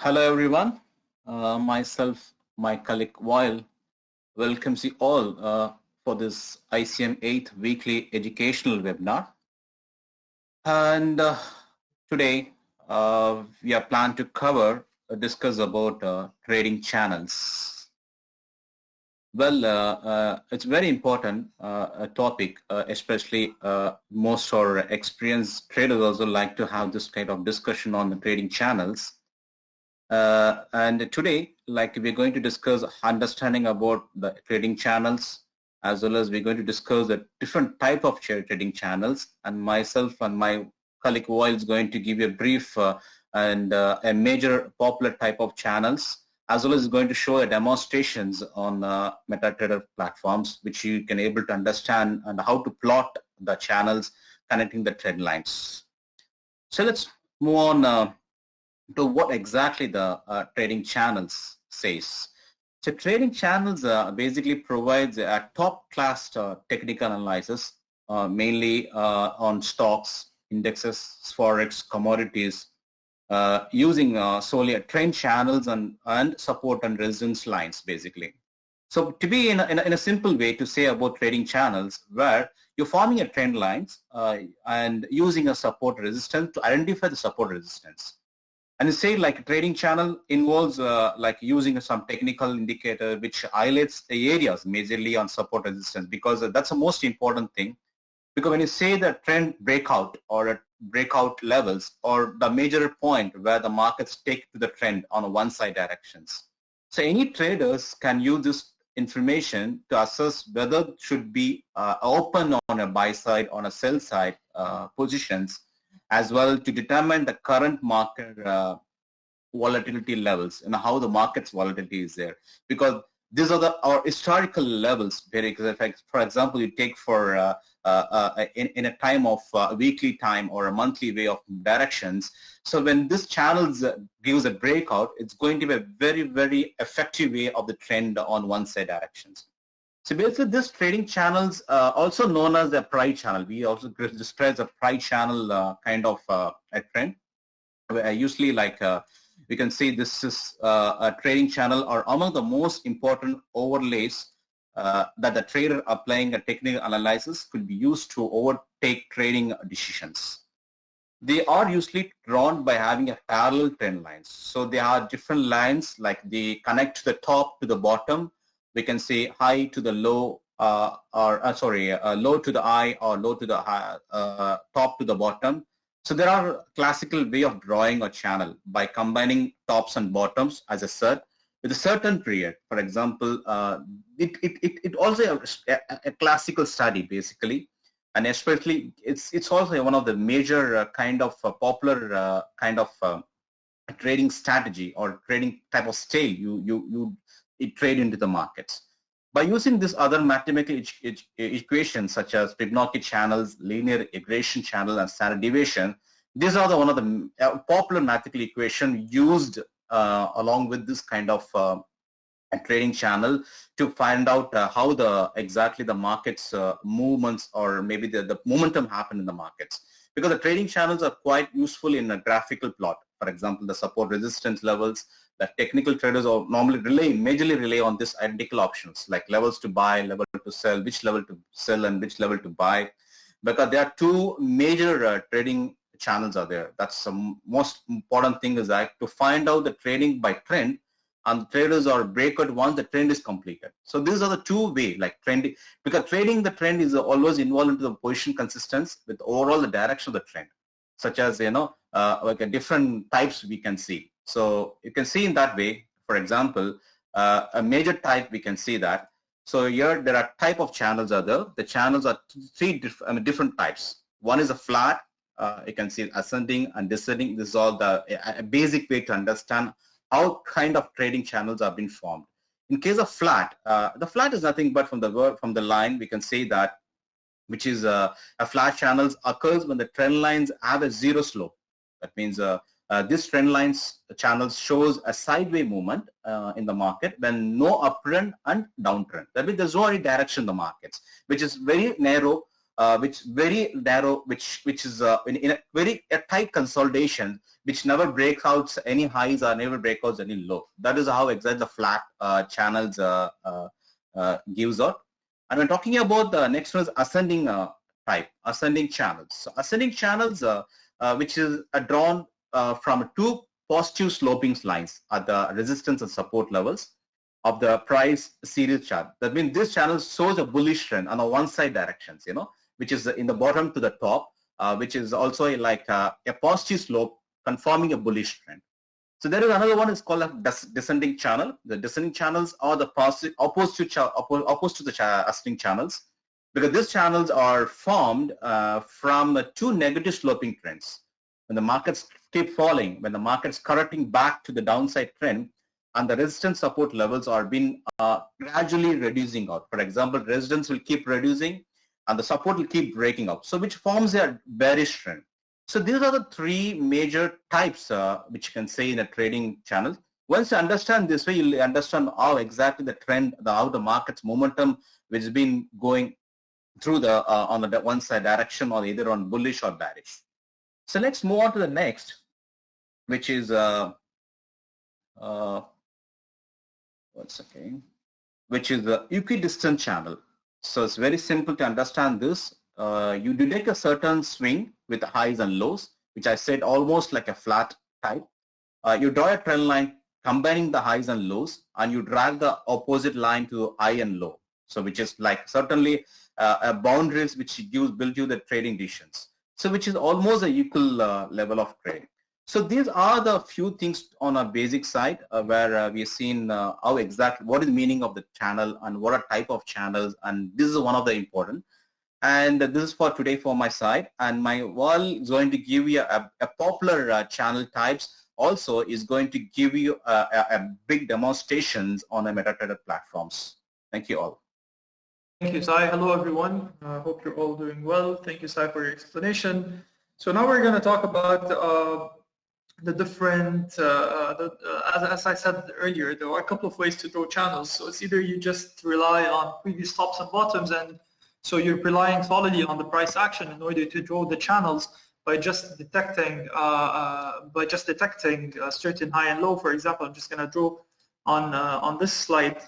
Hello everyone, myself, my colleague Weil welcomes you all for this ICM 8th weekly educational webinar. And today we are planned to discuss about trading channels. Well, it's very important a topic, especially most our experienced traders also like to have this kind of discussion on the trading channels. And today, we're going to discuss understanding about the trading channels, as well as we're going to discuss the different type of trading channels. And myself and my colleague Weil is going to give you a brief and a major popular type of channels, as well as going to show demonstrations on MetaTrader platforms, which you can able to understand and how to plot the channels connecting the trend lines. So let's move on to what exactly the trading channels says. So trading channels basically provides a top-class technical analysis, mainly on stocks, indexes, forex, commodities, using solely trend channels and support and resistance lines, basically. So to be in a simple way to say about trading channels, where you're forming a trend lines and using a support resistance to identify the support resistance. And you say like a trading channel involves like using some technical indicator which highlights the areas majorly on support resistance, because that's the most important thing. Because when you say the trend breakout or a breakout levels or the major point where the markets take to the trend on a one side directions. So any traders can use this information to assess whether it should be open on a buy side, on a sell side positions, as well to determine the current market volatility levels and how the market's volatility is there. Because these are our historical levels. For example, you take for in a time of weekly time or a monthly way of directions. So when this channels gives a breakout, it's going to be a very, very effective way of the trend on one side directions. So basically, this trading channels, also known as a price channel, we also describe a price channel kind of a trend. Usually, we can say this is a trading channel or among the most important overlays that the trader applying a technical analysis could be used to overtake trading decisions. They are usually drawn by having a parallel trend lines. So there are different lines, like they connect to the top to the bottom. We can say high to the low, low to the high, or low to the high, top to the bottom. So there are classical way of drawing a channel by combining tops and bottoms, as I said, with a certain period. For example, it also a classical study basically, and especially it's also one of the major kind of popular kind of trading strategy or trading type of style you trade into the markets. By using this other mathematical equations such as Fibonacci channels, linear regression channel, and standard deviation, these are one of the popular mathematical equation used along with this kind of a trading channel to find out how exactly the markets movements or maybe the momentum happen in the markets. Because the trading channels are quite useful in a graphical plot. For example, the support resistance levels, the technical traders are normally majorly rely on this identical options like levels to buy, level to sell, which level to sell and which level to buy. Because there are two major trading channels are there. That's the most important thing, is that to find out the trading by trend, and traders are breakout once the trend is completed. So these are the two way like trending, because trading the trend is always involved into the position consistency with overall the direction of the trend, such as like a different types we can see. So you can see in that way. For example, a major type we can see that. So here there are type of channels are there. The channels are three different types. One is a flat. You can see ascending and descending. This is all a basic way to understand how kind of trading channels are being formed. In case of flat, the flat is nothing but from the line we can say that, which is a flat channels occurs when the trend lines have a zero slope. That means this trend lines channels shows a sideways movement in the market when no uptrend and downtrend. That means there's no any direction in the markets, which is very narrow which very narrow, which is in a very tight consolidation, which never breaks out any highs or never breaks out any low. That is how exactly the flat channels gives out. And when talking about the next one is ascending type, ascending channels. So ascending channels, which is drawn from two positive sloping lines at the resistance and support levels of the price series chart. That means this channel shows a bullish trend on the one side directions, which is in the bottom to the top, which is also like a positive slope confirming a bullish trend. So there is another one is called a descending channel. The descending channels are the opposed to the ascending channels, because these channels are formed from two negative sloping trends. When the markets keep falling, when the market's correcting back to the downside trend, and the resistance support levels are being gradually reducing out. For example, resistance will keep reducing and the support will keep breaking up. So which forms a bearish trend. So these are the three major types which you can say in a trading channel. Once you understand this way, you'll understand how exactly the trend, how the market's momentum which has been going through the on the one side direction, or either on bullish or bearish. So let's move on to the next, which is which is the equidistant channel. So it's very simple to understand this. You detect a certain swing with highs and lows, which I said almost like a flat type. You draw a trend line combining the highs and lows, and you drag the opposite line to high and low. So which is like certainly a boundaries which build you the trading decisions. So which is almost a equal level of trading. So these are the few things on a basic side where we've seen how exactly what is the meaning of the channel and what are type of channels, and this is one of the important. And this is for today for my side, and my wall is going to give you a popular channel types. Also is going to give you a big demonstrations on a MetaTrader platforms. Thank you all. Thank you, Sai. Hello, everyone. Hope you're all doing well. Thank you, Sai, for your explanation. So now we're going to talk about the different, as I said earlier, there are a couple of ways to draw channels. So it's either you just rely on previous tops and bottoms, and so you're relying solely on the price action in order to draw the channels by just detecting a certain high and low. For example, I'm just going to draw on this slide.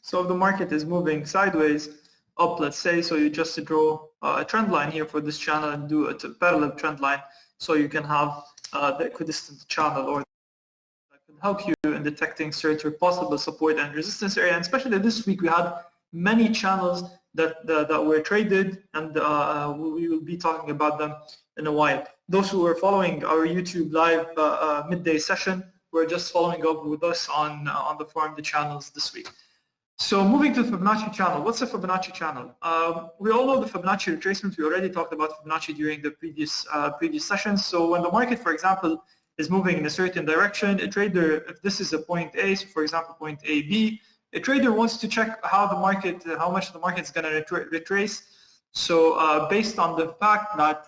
So if the market is moving sideways up, let's say, so you just draw a trend line here for this channel and do a parallel trend line, so you can have the equidistant channel, or that can help you in detecting certain possible support and resistance area. And especially this week, we had many channels that were traded, and we will be talking about them in a while. Those who are following our YouTube live midday session were just following up with us on the Farm the Channels this week. So moving to the Fibonacci channel, what's a Fibonacci channel? We all know the Fibonacci retracement. We already talked about Fibonacci during the previous sessions. So when the market, for example, is moving in a certain direction, a trader, if this is a point A, so for example point AB, a trader wants to check how much the market is going to retrace. So based on the fact that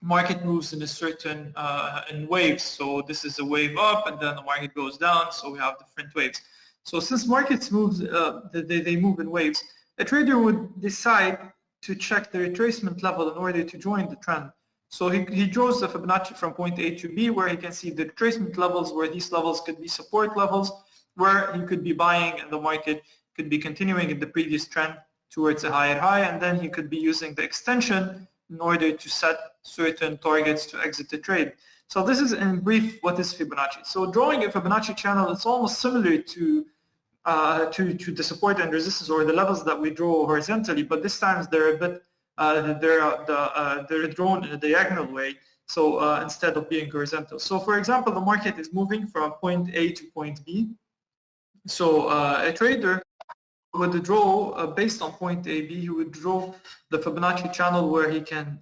market moves in a certain in waves, so this is a wave up and then the market goes down, so we have different waves. So since markets move, they move in waves, a trader would decide to check the retracement level in order to join the trend. So he draws the Fibonacci from point A to B, where he can see the retracement levels, where these levels could be support levels, where he could be buying and the market could be continuing in the previous trend towards a higher high, and then he could be using the extension in order to set certain targets to exit the trade. So this is in brief what is Fibonacci. So drawing a Fibonacci channel, it's almost similar to the support and resistance, or the levels that we draw horizontally, but this time they're a bit they're drawn in a diagonal way. So instead of being horizontal. So for example, the market is moving from point A to point B. So a trader would draw based on point A, B, he would draw the Fibonacci channel where he can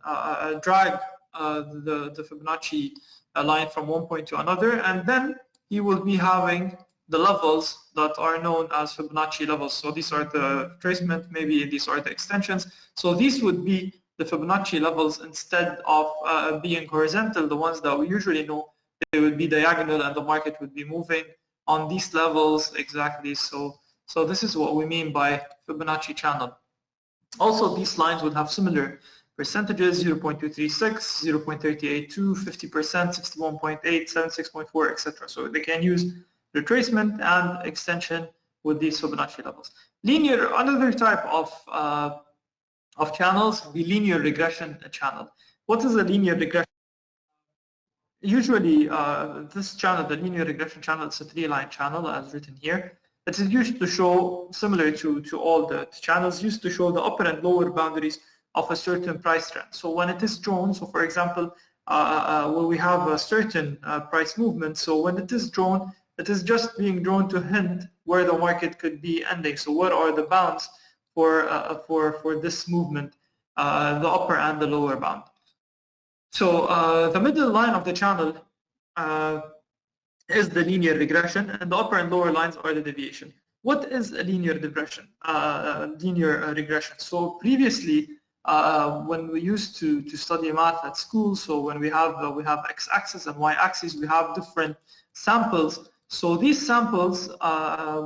drag the Fibonacci line from one point to another, and then he will be having the levels that are known as Fibonacci levels. So these are the retracement, maybe these are the extensions. So these would be the Fibonacci levels instead of being horizontal, the ones that we usually know. They would be diagonal and the market would be moving on these levels exactly. So this is what we mean by Fibonacci channel. Also, these lines would have similar percentages: 0.236, 0.382, 50%, 61.8, 76.4, etc. So they can use retracement and extension with these Fibonacci levels. Linear, another type of channels, the linear regression channel. What is a linear regression? Usually, this channel, the linear regression channel, it's a three-line channel as written here. It is used to show, similar to all the channels, used to show the upper and lower boundaries of a certain price trend. So when it is drawn, so for example, when we have a certain price movement, so when it is drawn, it is just being drawn to hint where the market could be ending. So what are the bounds for this movement, the upper and the lower bound. So the middle line of the channel is the linear regression, and the upper and lower lines are the deviation. What is a linear regression? So previously, when we used to study math at school, so when we have x-axis and y-axis, we have different samples. So these samples,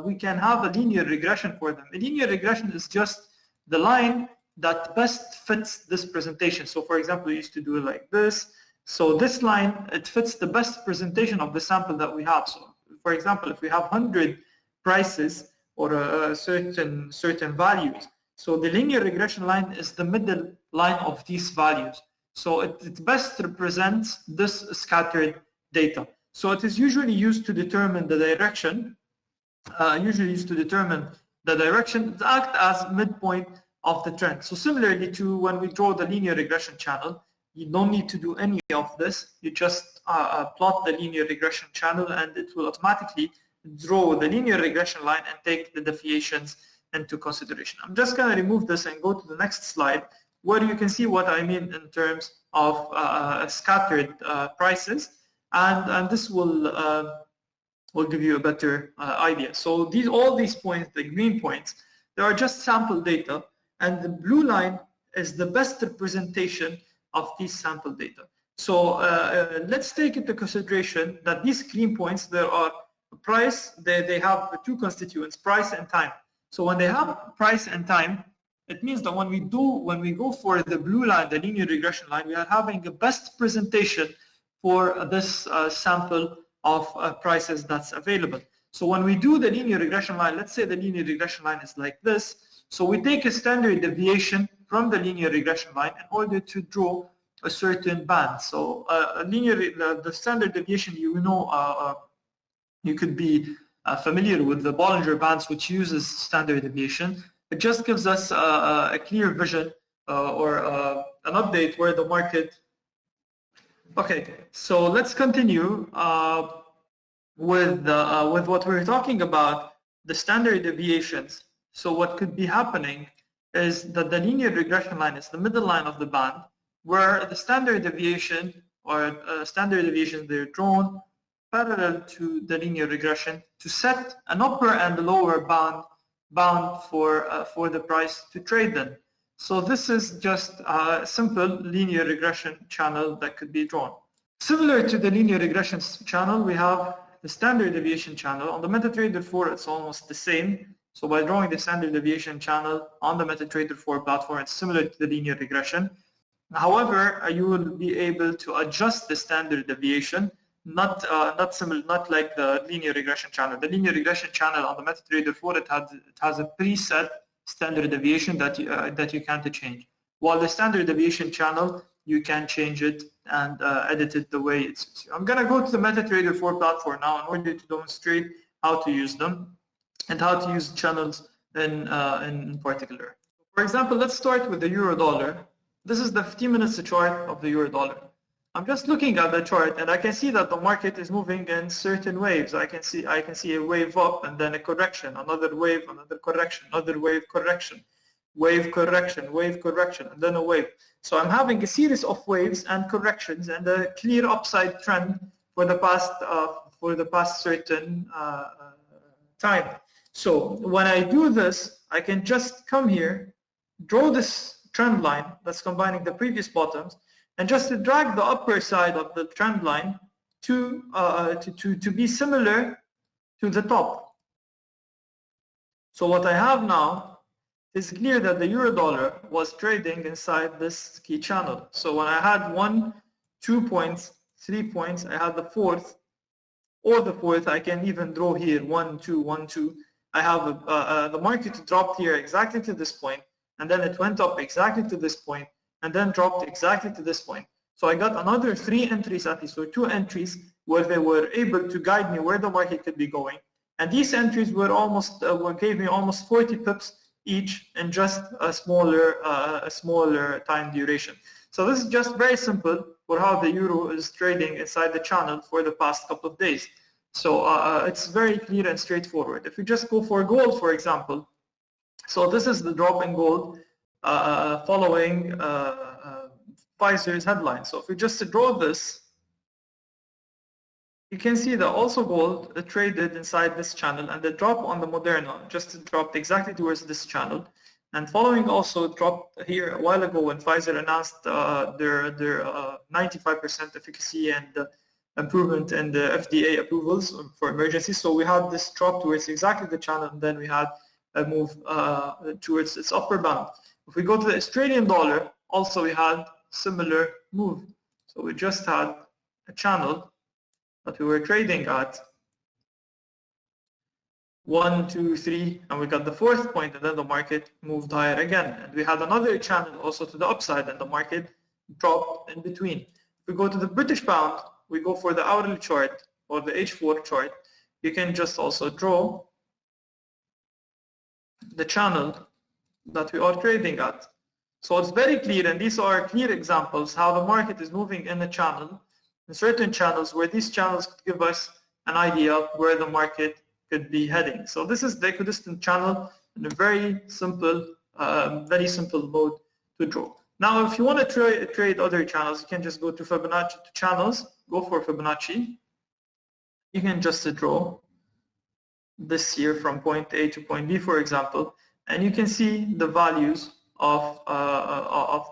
we can have a linear regression for them. A linear regression is just the line that best fits this presentation. So for example, we used to do it like this. So this line, it fits the best presentation of the sample that we have. So for example, if we have 100 prices or certain values, so the linear regression line is the middle line of these values. So it best represents this scattered data. So it is usually used to determine the direction, it acts as midpoint of the trend. So similarly to when we draw the linear regression channel, you don't need to do any of this. You just plot the linear regression channel and it will automatically draw the linear regression line and take the deviations into consideration. I'm just going to remove this and go to the next slide where you can see what I mean in terms of scattered prices, and this will give you a better idea. So all these points, the green points, they are just sample data, and the blue line is the best representation of these sample data. So let's take into consideration that these green points, there are price, they have two constituents, price and time. So when they have price and time, it means that when we go for the blue line, the linear regression line, we are having a best presentation for this sample of prices that's available. So when we do the linear regression line, let's say the linear regression line is like this. So we take a standard deviation from the linear regression line in order to draw a certain band. So the standard deviation, you could be familiar with the Bollinger Bands, which uses standard deviation. It just gives us a clear vision or an update where the market. Okay, so let's continue with what we're talking about, the standard deviations. So what could be happening is that the linear regression line is the middle line of the band, where the standard deviation they're drawn parallel to the linear regression to set an upper and lower bound for the price to trade in. So this is just a simple linear regression channel that could be drawn. Similar to the linear regression channel, we have the standard deviation channel. On the MetaTrader 4, it's almost the same. So by drawing the standard deviation channel on the MetaTrader 4 platform, it's similar to the linear regression. However, you will be able to adjust the standard deviation, not like the linear regression channel. The linear regression channel on the MetaTrader 4, it has a preset standard deviation that you can't change. While the standard deviation channel, you can change it and edit it the way it suits you. I'm going to go to the MetaTrader 4 platform now in order to demonstrate how to use them and how to use channels in particular. For example, let's start with the euro-dollar. This is the 15 minutes chart of the euro-dollar. I'm just looking at the chart and I can see that the market is moving in certain waves. I can see a wave up and then a correction, another wave, another correction, another wave, correction, wave, correction, wave, correction, and then a wave. So I'm having a series of waves and corrections and a clear upside trend for the past certain time. So when I do this, I can just come here, draw this trend line that's combining the previous bottoms, and just to drag the upper side of the trend line to be similar to the top. So what I have now it's clear that the euro dollar was trading inside this key channel. So when I had 1, 2 points, 3 points, I had the fourth, or the fourth, I can even draw here 1, 2, 1, 2. I have the market dropped here exactly to this point, and then it went up exactly to this point, and then dropped exactly to this point. So I got another 3 entries at least, or 2 entries where they were able to guide me where the market could be going. And these entries were almost gave me almost 40 pips each in just a smaller time duration. So this is just very simple for how the euro is trading inside the channel for the past couple of days. So it's very clear and straightforward. If we just go for gold, for example, so this is the drop in gold following Pfizer's headline. So if we just draw this, you can see that also gold traded inside this channel, and the drop on the Moderna just dropped exactly towards this channel. And following also dropped here a while ago when Pfizer announced their 95% efficacy and improvement in the FDA approvals for emergencies. So we had this drop towards exactly the channel, and then we had a move towards its upper bound. If we go to the Australian dollar, also we had similar move. So we just had a channel that we were trading at 1, 2, 3, and we got the fourth point, and then the market moved higher again. And we had another channel also to the upside, and the market dropped in between. If we go to the British pound, we go for the hourly chart or the H4 chart. You can just also draw the channel that we are trading at. So it's very clear, and these are clear examples how the market is moving in a channel, in certain channels, where these channels could give us an idea of where the market could be heading. So this is the Equidistant Channel in a very simple mode to draw. Now, if you want to trade other channels, you can just go to Fibonacci channels, go for Fibonacci. You can just draw this here from point A to point B, for example, and you can see the values of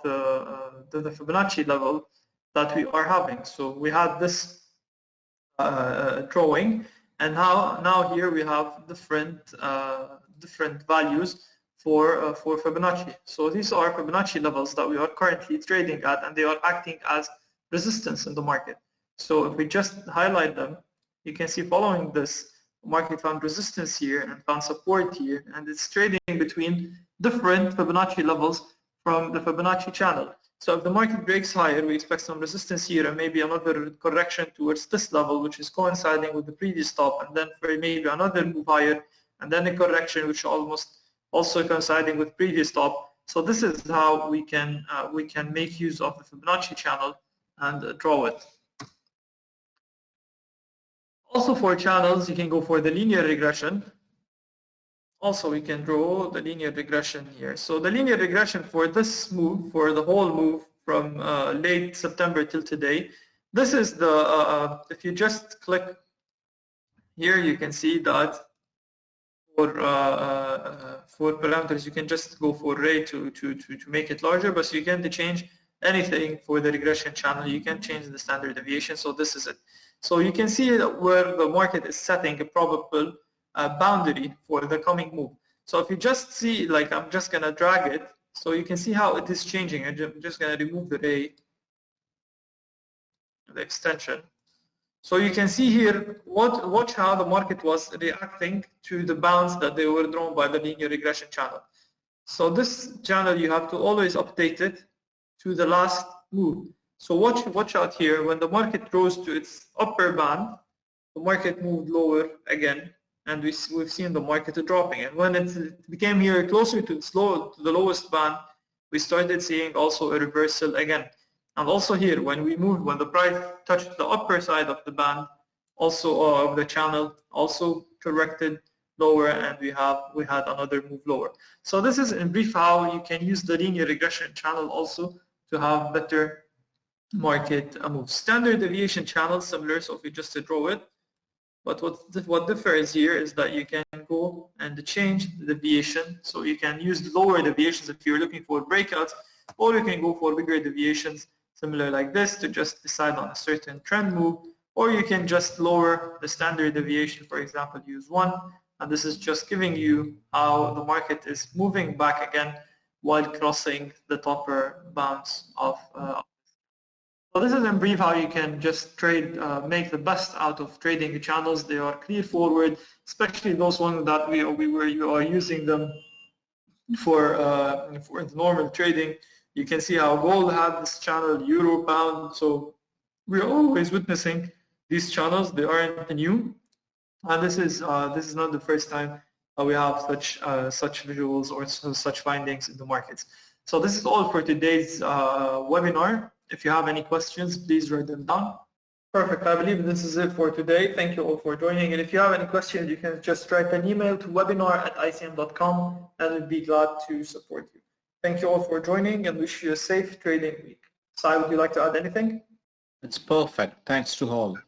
the Fibonacci level that we are having. So we had this drawing, and now here we have different values for Fibonacci. So these are Fibonacci levels that we are currently trading at, and they are acting as resistance in the market. So if we just highlight them, you can see following this, the market found resistance here and found support here, and it's trading between different Fibonacci levels from the Fibonacci channel. So if the market breaks higher, we expect some resistance here and maybe another correction towards this level, which is coinciding with the previous top, and then for maybe another move higher, and then a correction which almost also coinciding with previous top. So this is how we can make use of the Fibonacci channel and draw it. Also for channels, you can go for the linear regression. Also, we can draw the linear regression here. So the linear regression for this move, for the whole move from late September till today, this is the, if you just click here, you can see that for parameters, you can just go for array to make it larger, but you can't change anything for the regression channel. You can change the standard deviation. So this is it. So you can see where the market is setting a probable boundary for the coming move. So if you just see, like, I'm just going to drag it, so you can see how it is changing. I'm just going to remove the array, the extension. So you can see here, watch how the market was reacting to the bounds that they were drawn by the linear regression channel. So this channel, you have to always update it to the last move. So watch out here, when the market rose to its upper band, the market moved lower again, and we've seen the market dropping. And when it became here closer to the lowest band, we started seeing also a reversal again. And also here, when the price touched the upper side of the band, also of the channel, also corrected lower, and we had another move lower. So this is in brief how you can use the linear regression channel also to have better market moves. Standard deviation channel, similar, so if we just draw it, but what differs here is that you can go and change the deviation. So you can use lower deviations if you're looking for breakouts, or you can go for bigger deviations, similar like this, to just decide on a certain trend move, or you can just lower the standard deviation, for example, use 1, and this is just giving you how the market is moving back again while crossing the upper bounds of. So this is in brief how you can just trade, make the best out of trading the channels. They are clear forward, especially those ones that you are using them for normal trading. You can see how gold had this channel, euro, pound. So we're always witnessing these channels. They aren't new, and this is not the first time we have such visuals or such findings in the markets. So this is all for today's webinar. If you have any questions, please write them down. Perfect. I believe this is it for today. Thank you all for joining. And if you have any questions, you can just write an email to webinar@icm.com, and we'll be glad to support you. Thank you all for joining, and wish you a safe trading week. Sai, would you like to add anything? It's perfect. Thanks to all.